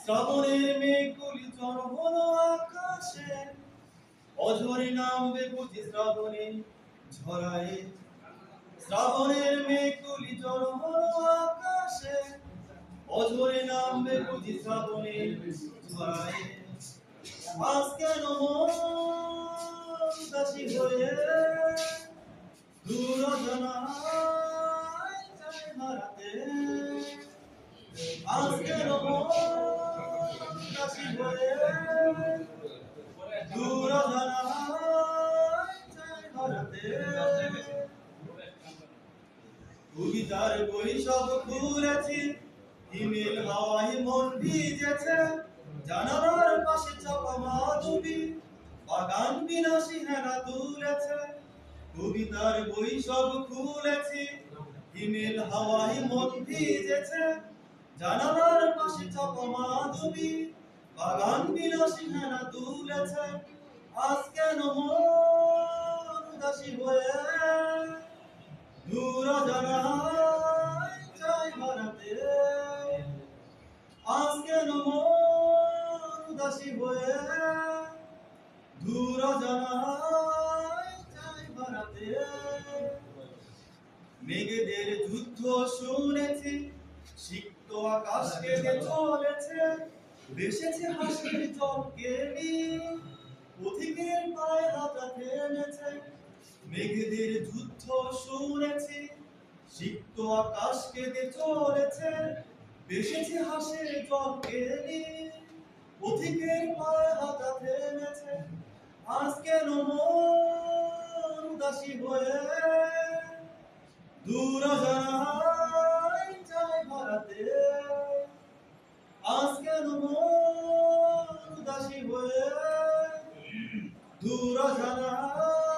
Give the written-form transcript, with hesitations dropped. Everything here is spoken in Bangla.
শ্রাবণের মেঘগুলি ঝড় হলো আকাশে, অঝরে নামবে বুঝি শ্রাবণে ঝরায়ে। শ্রাবণের মেঘগুলি ঝড় হলো আকাশে, অঝরে নামবে বুঝি শ্রাবণে ঝরায়ে। আজ কেন মন উদাসী হয়ে দূর অজানায় যায় হারাতে। আজ কেন মন উদাসী হয়ে দূর অজানায় যায় হারাতে। কবিতার বই সব খুলেছি, হিমেল হাওয়ায় মন ভিজেছে। জানালার পাশে চাপা মাধবী বাগান বিলাসী হেনা তুলেছে। কবিতার বই সব খুলেছি, হিমেল হাওয়ায় মন ভিজেছে। জানালার পাশে চাপা মাধবী বাগান বিলাসী হেনা তুলেছে। আজ কেন মন উদাসী হয়ে দূর অজানায় যায় হারাতে। আজ কেন মন উদাসী হয়ে দূর অজানায় যায় হারাতে। মেঘেদের যুদ্ধ শুনেছি, সিক্ত আকাশ কেঁদে চলেছে। ভেসেছে হাসির জল কেলি, পথিকের পায়ে হাতা থেমেছে। মেঘেদের যুদ্ধ শুনেছি, সিক্ত আকাশ কেঁদে চলেছে। ভেসেছে হাসির জল কেলি, পথিকের পায়ে হাতা থেমেছে। আজ কেন মন উদাসী হয়ে দূর অজানায় যায় হারাতে। আজ কেন মন উদাসী হয়ে দূর অজানায়